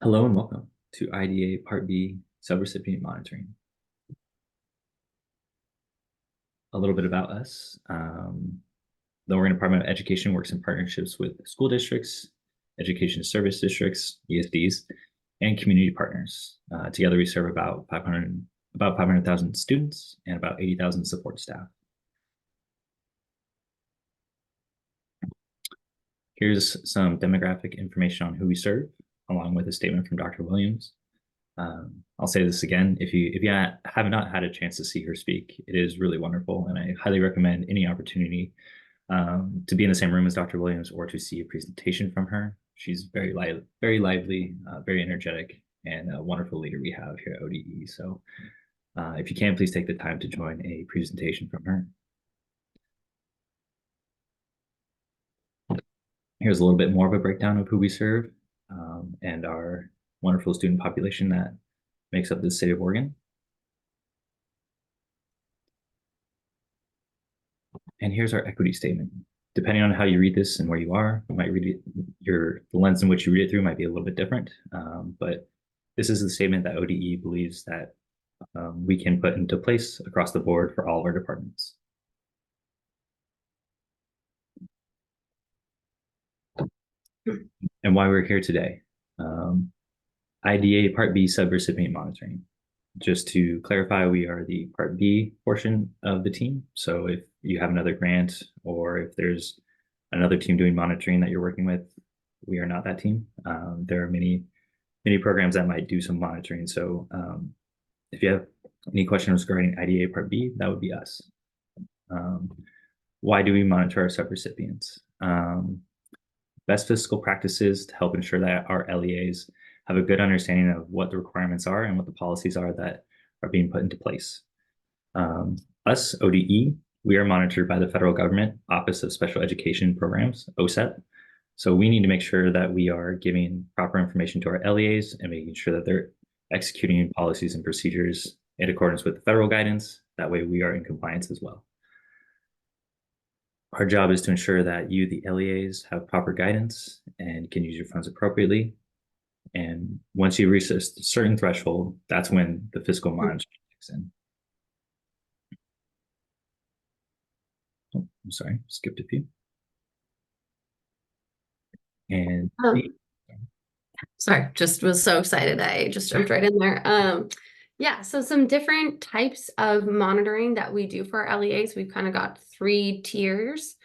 Hello and welcome to IDA Part B, Subrecipient Monitoring. A little bit about us. The Oregon Department of Education works in partnerships with school districts, education service districts, ESDs, and community partners. Together, we serve about 500,000 students and about 80,000 support staff. Here's some demographic information on who we serve, along with a statement from Dr. Williams. I'll say this again, if you have not had a chance to see her speak, it is really wonderful, and I highly recommend any opportunity to be in the same room as Dr. Williams or to see a presentation from her. She's very lively, very energetic, and a wonderful leader we have here at ODE. So if you can, please take the time to join a presentation from her. Here's a little bit more of a breakdown of who we serve and our wonderful student population that makes up the state of Oregon. And here's our equity statement. Depending on how you read this and where you are, you might read it, the lens in which you read it through might be a little bit different. But this is the statement that ODE believes that we can put into place across the board for all of our departments. And why we're here today. IDA Part B Subrecipient Monitoring. Just to clarify, we are the Part B portion of the team. So if you have another grant or if there's another team doing monitoring that you're working with, we are not that team. There are many programs that might do some monitoring. So if you have any questions regarding IDA Part B, that would be us. Why do we monitor our subrecipients? Best fiscal practices to help ensure that our LEAs have a good understanding of what the requirements are and what the policies are that are being put into place. Us, ODE, we are monitored by the federal government Office of Special Education Programs, OSEP. So we need to make sure that we are giving proper information to our LEAs and making sure that they're executing policies and procedures in accordance with the federal guidance. That way we are in compliance as well. Our job is to ensure that you, the LEAs, have proper guidance and can use your funds appropriately. And once you reach a certain threshold, that's when the fiscal monitoring kicks in. Oh, I'm sorry, skipped a few. And sorry, just was so excited. I just jumped right in there. Yeah, so some different types of monitoring that we do for our LEAs. We've kind of got 3 tiers.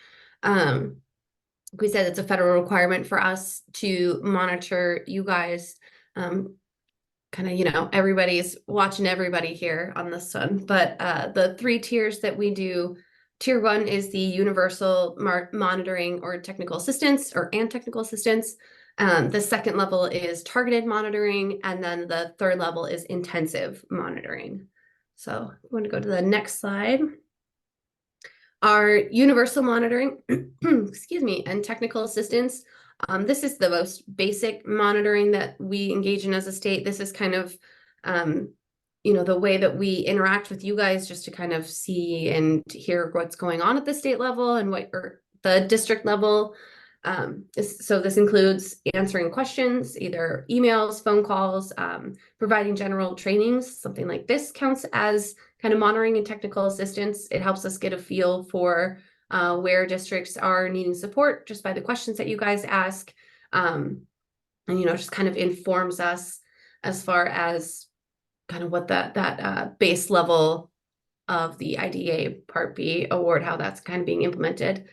We said it's a federal requirement for us to monitor you guys. Kind of, everybody's watching everybody here on this one. But the 3 tiers that we do, tier 1 is the universal monitoring or technical assistance and technical assistance. The second level is targeted monitoring, and then the third level is intensive monitoring. So I'm going to go to the next slide. Our universal monitoring, excuse me, and technical assistance. This is the most basic monitoring that we engage in as a state. This is kind of, the way that we interact with you guys, just to kind of see and hear what's going on at the state level and or the district level. So this includes answering questions, either emails, phone calls, providing general trainings. Something like this counts as kind of monitoring and technical assistance. It helps us get a feel for where districts are needing support just by the questions that you guys ask. And, just kind of informs us as far as kind of what that base level of the IDA Part B award, how that's kind of being implemented.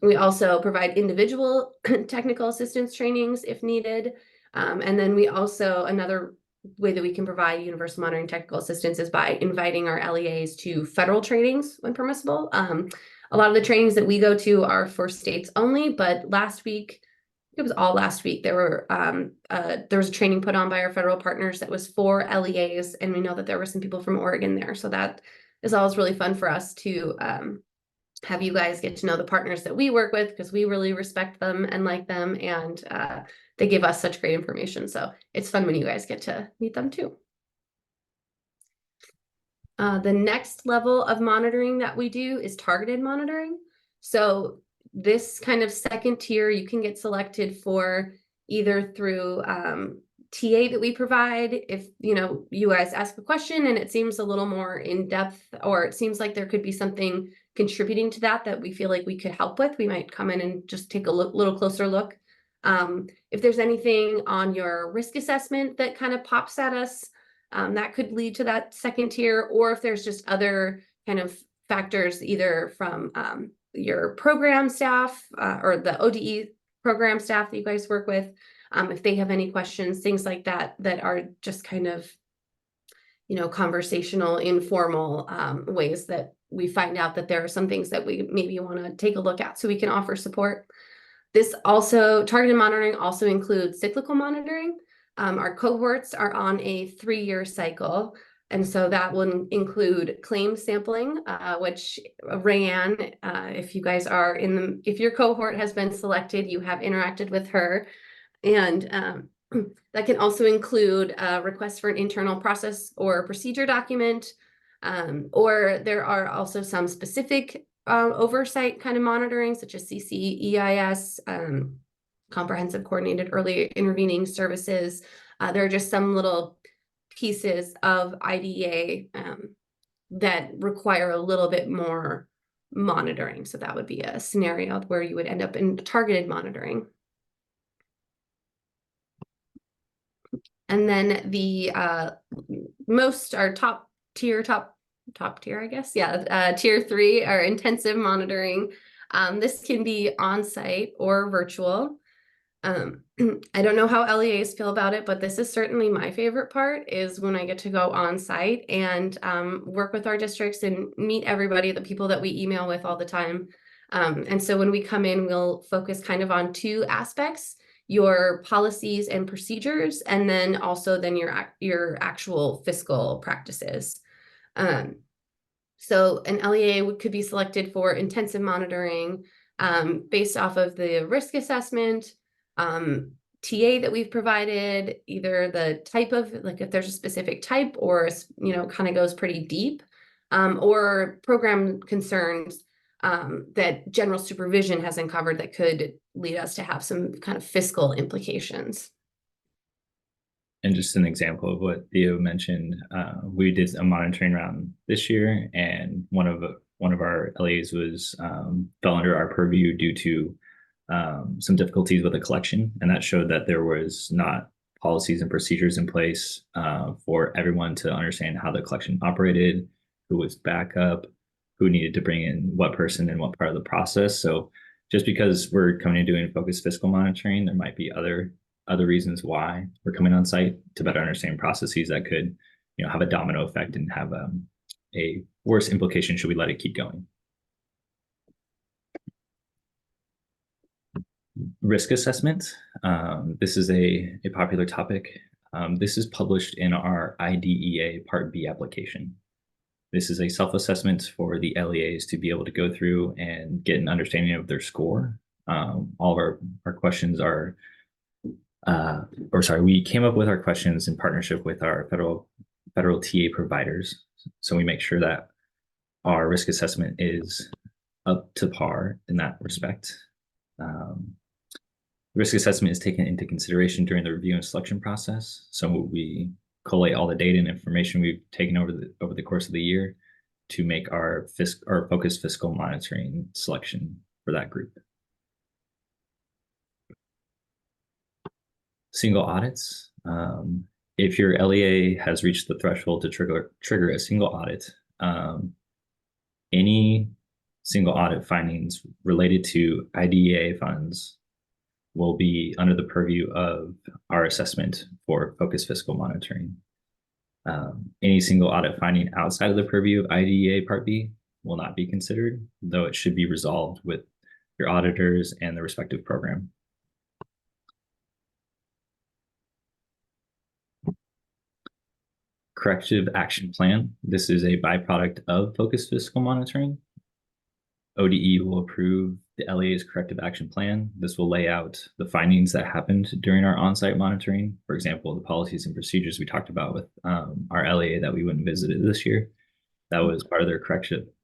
We also provide individual technical assistance trainings if needed. And then we also, another way that we can provide universal monitoring technical assistance is by inviting our LEAs to federal trainings when permissible. A lot of the trainings that we go to are for states only, but last week, it was all last week, there was a training put on by our federal partners that was for LEAs, and we know that there were some people from Oregon there. So that is always really fun for us to have you guys get to know the partners that we work with, because we really respect them and like them, and they give us such great information. So it's fun when you guys get to meet them too. The next level of monitoring that we do is targeted monitoring. So this kind of second tier, you can get selected for either through TA that we provide. If you guys ask a question and it seems a little more in depth, or it seems like there could be something contributing to that we feel like we could help with, we might come in and just take a little closer look. If there's anything on your risk assessment that kind of pops at us, that could lead to that second tier, or if there's just other kind of factors, either from your program staff or the ODE program staff that you guys work with, if they have any questions, things like that are just kind of conversational, informal ways that we find out that there are some things that we maybe want to take a look at so we can offer support. This also, targeted monitoring also includes cyclical monitoring. Our cohorts are on a 3-year cycle. And so that will include claim sampling, which Rayanne, if you guys are if your cohort has been selected, you have interacted with her. And that can also include requests for an internal process or procedure document, or there are also some specific oversight kind of monitoring, such as CCEIS, Comprehensive Coordinated Early Intervening Services. There are just some little pieces of IDEA that require a little bit more monitoring. So that would be a scenario where you would end up in targeted monitoring. And then the top tier, I guess. Yeah. Tier 3 are intensive monitoring. This can be on-site or virtual. I don't know how LEAs feel about it, but this is certainly my favorite part, is when I get to go on site and work with our districts and meet everybody, the people that we email with all the time. And so when we come in, we'll focus kind of on 2 aspects: your policies and procedures, and then also your actual fiscal practices. So an LEA could be selected for intensive monitoring based off of the risk assessment, TA that we've provided, either the type of, like if there's a specific type, or kind of goes pretty deep, or program concerns that general supervision has uncovered that could lead us to have some kind of fiscal implications. And just an example of what Theo mentioned, we did a monitoring round this year, and one of our LAs was fell under our purview due to some difficulties with the collection, and that showed that there was not policies and procedures in place for everyone to understand how the collection operated, who was backup, who needed to bring in what person and what part of the process. So just because we're coming and doing focused fiscal monitoring, there might be other reasons why we're coming on site to better understand processes that could have a domino effect and have a worse implication should we let it keep going. Risk assessment. This is a popular topic. This is published in our IDEA Part B application. This is a self-assessment for the LEAs to be able to go through and get an understanding of their score. All of our questions are, we came up with our questions in partnership with our federal TA providers. So we make sure that our risk assessment is up to par in that respect. Risk assessment is taken into consideration during the review and selection process. So we collate all the data and information we've taken over the course of the year to make our focused fiscal monitoring selection for that group. Single audits. If your LEA has reached the threshold to trigger a single audit, any single audit findings related to IDEA funds will be under the purview of our assessment for focused fiscal monitoring. Any single audit finding outside of the purview of IDEA Part B will not be considered, though it should be resolved with your auditors and the respective program. Corrective action plan. This is a byproduct of focused fiscal monitoring. ODE will approve the LEA's corrective action plan. This will lay out the findings that happened during our on-site monitoring. For example, the policies and procedures we talked about with our LEA that we went and visited this year. That was part of their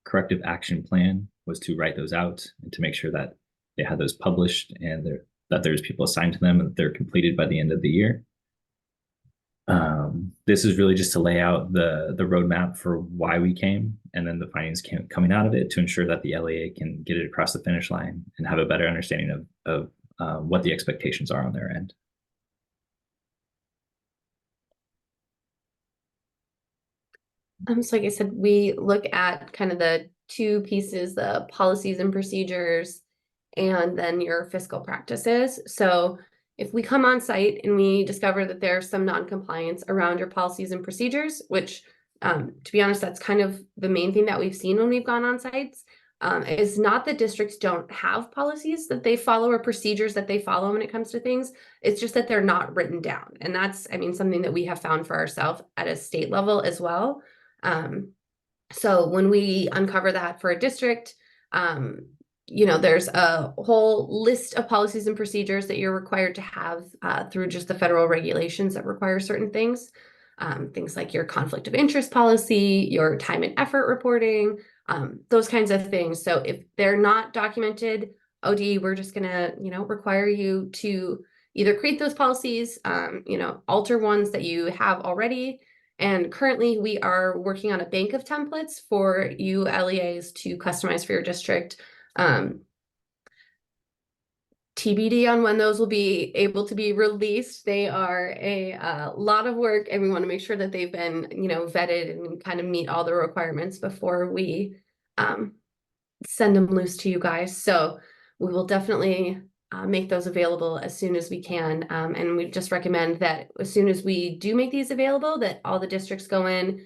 corrective action plan, was to write those out and to make sure that they had those published and that there's people assigned to them and that they're completed by the end of the year. This is really just to lay out the roadmap for why we came, and then the findings coming out of it to ensure that the LEA can get it across the finish line and have a better understanding of what the expectations are on their end. So like I said, we look at kind of the two pieces, the policies and procedures, and then your fiscal practices. So if we come on site and we discover that there's some non-compliance around your policies and procedures, which to be honest, that's kind of the main thing that we've seen when we've gone on sites, is not that districts don't have policies that they follow or procedures that they follow when it comes to things. It's just that they're not written down. And that's, I mean, something that we have found for ourselves at a state level as well. So when we uncover that for a district, there's a whole list of policies and procedures that you're required to have through just the federal regulations that require certain things. Things like your conflict of interest policy, your time and effort reporting, those kinds of things. So if they're not documented, OD, we're just gonna, require you to either create those policies, alter ones that you have already. And currently we are working on a bank of templates for you LEAs to customize for your district. TBD on when those will be able to be released. They are a lot of work, and we want to make sure that they've been, vetted and kind of meet all the requirements before we send them loose to you guys. So we will definitely make those available as soon as we can. And we just recommend that as soon as we do make these available, that all the districts go in,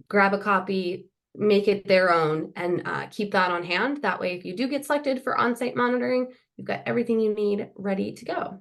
grab a copy, make it their own, and keep that on hand. That way, if you do get selected for on-site monitoring, you've got everything you need ready to go.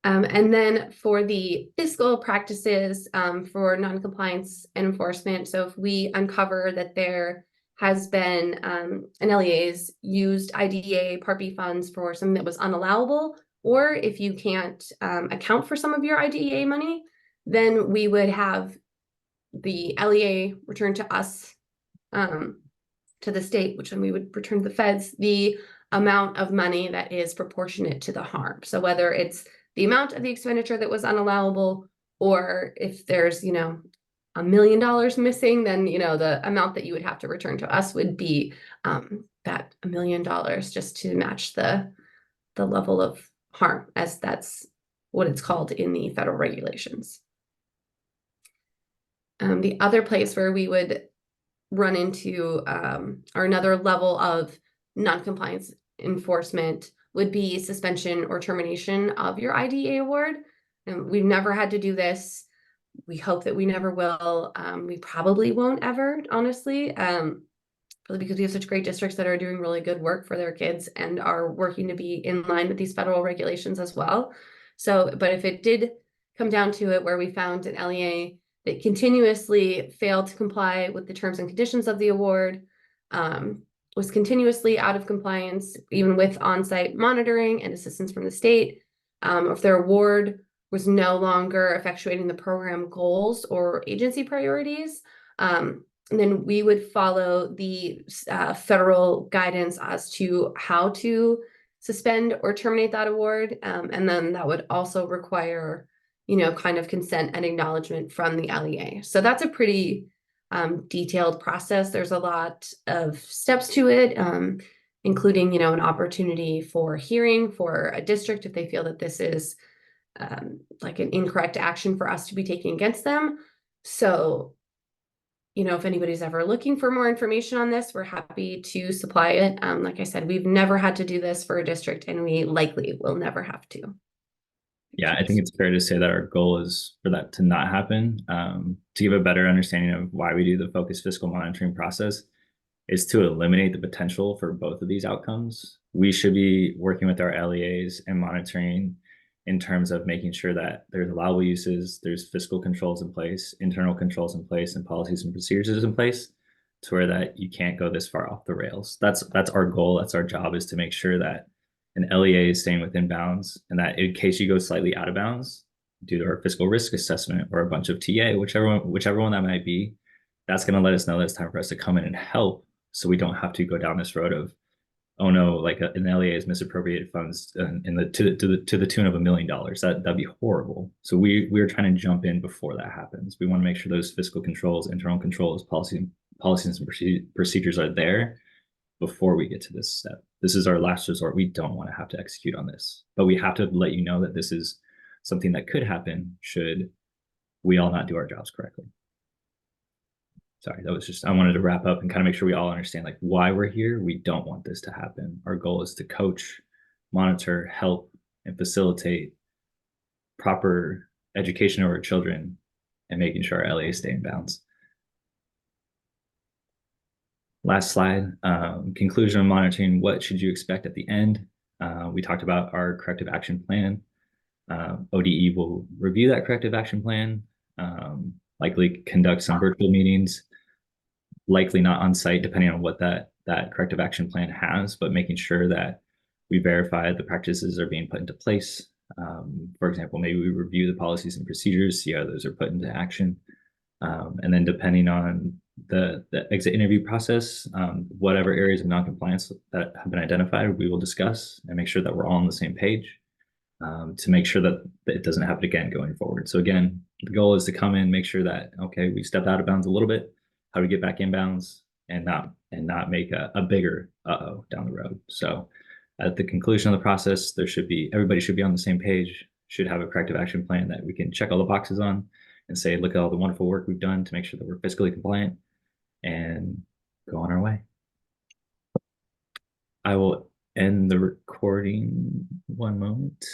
And then for the fiscal practices for non-compliance and enforcement, so if we uncover that there has been an LEA's used IDEA Part B funds for something that was unallowable, or if you can't account for some of your IDEA money, then we would have the LEA return to us, to the state, which then we would return to the feds, the amount of money that is proportionate to the harm. So whether it's the amount of the expenditure that was unallowable, or if there's, $1 million missing, then, the amount that you would have to return to us would be that $1 million, just to match the level of harm, as that's what it's called in the federal regulations. The other place where we would run into or another level of non-compliance enforcement would be suspension or termination of your IDEA award. And we've never had to do this. We hope that we never will. We probably won't ever, honestly, probably because we have such great districts that are doing really good work for their kids and are working to be in line with these federal regulations as well. So, but if it did come down to it where we found an LEA that continuously failed to comply with the terms and conditions of the award, was continuously out of compliance, even with on-site monitoring and assistance from the state, if their award was no longer effectuating the program goals or agency priorities, then we would follow the federal guidance as to how to suspend or terminate that award. And then that would also require, kind of consent and acknowledgement from the LEA. So that's a pretty detailed process. There's a lot of steps to it, including, an opportunity for hearing for a district if they feel that this is like an incorrect action for us to be taking against them. So, if anybody's ever looking for more information on this, we're happy to supply it. Like I said, we've never had to do this for a district, and we likely will never have to. Yeah, I think it's fair to say that our goal is for that to not happen. To give a better understanding of why we do the focused fiscal monitoring process is to eliminate the potential for both of these outcomes. We should be working with our LEAs and monitoring in terms of making sure that there's allowable uses, there's fiscal controls in place, internal controls in place, and policies and procedures in place to where that you can't go this far off the rails. That's our goal. That's our job, is to make sure that an LEA is staying within bounds, and that in case you go slightly out of bounds due to our fiscal risk assessment or a bunch of TA, whichever one that might be, that's going to let us know that it's time for us to come in and help, so we don't have to go down this road of oh no, like an LEA has misappropriated funds in the to the tune of $1 million. That'd be horrible. So we're trying to jump in before that happens. We want to make sure those fiscal controls, internal controls, policies and procedures are there before we get to this step. This is our last resort. We don't want to have to execute on this, but we have to let you know that this is something that could happen should we all not do our jobs correctly. Sorry, that was just, I wanted to wrap up and kind of make sure we all understand like why we're here. We don't want this to happen. Our goal is to coach, monitor, help, and facilitate proper education of our children and making sure our LEAs stay in bounds. Last slide, conclusion of monitoring. What should you expect at the end? We talked about our corrective action plan. ODE will review that corrective action plan, likely conduct some virtual meetings, likely not on site, depending on what that corrective action plan has, but making sure that we verify the practices are being put into place. For example, maybe we review the policies and procedures, see how those are put into action. And then depending on the exit interview process, whatever areas of noncompliance that have been identified, we will discuss and make sure that we're all on the same page to make sure that it doesn't happen again going forward. So again, the goal is to come in, make sure that, okay, we stepped out of bounds a little bit, how do we get back in bounds and not make a bigger uh-oh down the road. So at the conclusion of the process, everybody should be on the same page, should have a corrective action plan that we can check all the boxes on and say, look at all the wonderful work we've done to make sure that we're fiscally compliant and go on our way. I will end the recording. One moment.